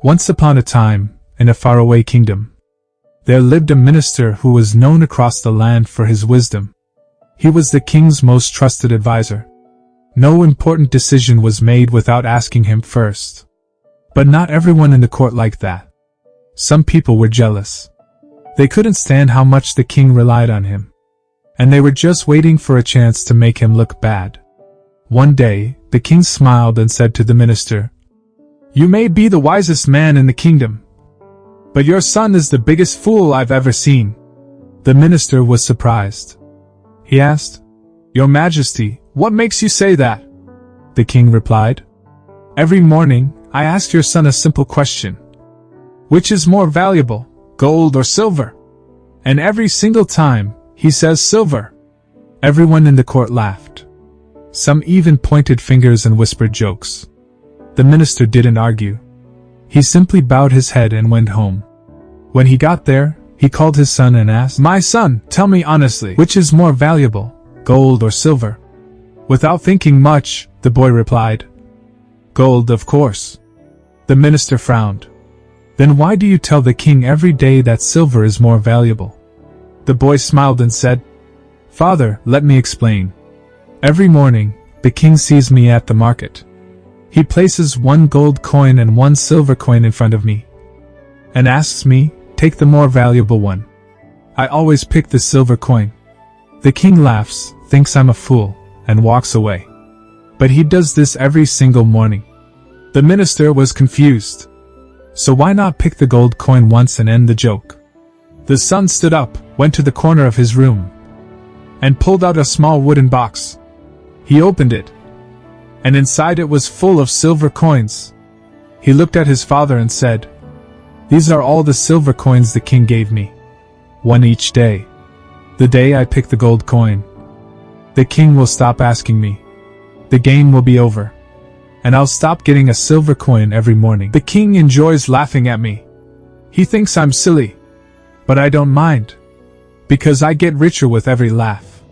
Once upon a time, in a faraway kingdom, there lived a minister who was known across the land for his wisdom. He was the king's most trusted advisor. No important decision was made without asking him first. But not everyone in the court liked that. Some people were jealous. They couldn't stand how much the king relied on him. And they were just waiting for a chance to make him look bad. One day, the king smiled and said to the minister, "You may be the wisest man in the kingdom, but your son is the biggest fool I've ever seen." The minister was surprised. He asked, "Your Majesty, what makes you say that?" The king replied, "Every morning, I ask your son a simple question. Which is more valuable, gold or silver? And every single time, he says silver." Everyone in the court laughed. Some even pointed fingers and whispered jokes. The minister didn't argue. He simply bowed his head and went home. When he got there, he called his son and asked, "My son, tell me honestly, which is more valuable, gold or silver?" Without thinking much, the boy replied, "Gold, of course." The minister frowned. "Then why do you tell the king every day that silver is more valuable?" The boy smiled and said, "Father, let me explain. Every morning, the king sees me at the market. He places one gold coin and one silver coin in front of me, and asks me, 'Take the more valuable one.' I always pick the silver coin. The king laughs, thinks I'm a fool, and walks away. But he does this every single morning." The minister was confused. So why not pick the gold coin once and end the joke? The son stood up, went to the corner of his room, and pulled out a small wooden box. He opened it, and inside it was full of silver coins. He looked at his father and said, "These are all the silver coins the king gave me. One each day. The day I pick the gold coin, the king will stop asking me. The game will be over, and I'll stop getting a silver coin every morning. The king enjoys laughing at me. He thinks I'm silly, but I don't mind, because I get richer with every laugh."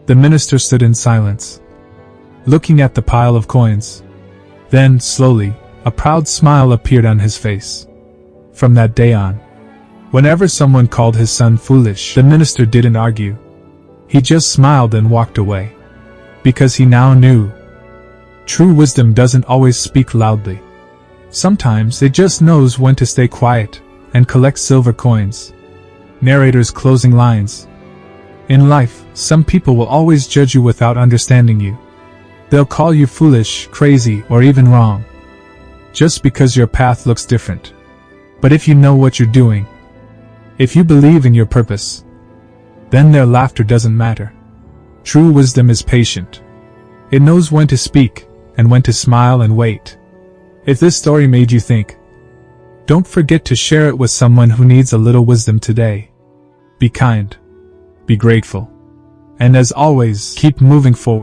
The minister stood in silence, looking at the pile of coins. Then, slowly, a proud smile appeared on his face. From that day on, whenever someone called his son foolish, the minister didn't argue. He just smiled and walked away. Because he now knew, true wisdom doesn't always speak loudly. Sometimes it just knows when to stay quiet and collect silver coins. Narrator's closing lines. In life, some people will always judge you without understanding you. They'll call you foolish, crazy, or even wrong, just because your path looks different. But if you know what you're doing, if you believe in your purpose, then their laughter doesn't matter. True wisdom is patient. It knows when to speak, and when to smile and wait. If this story made you think, don't forget to share it with someone who needs a little wisdom today. Be kind, be grateful, and as always, keep moving forward.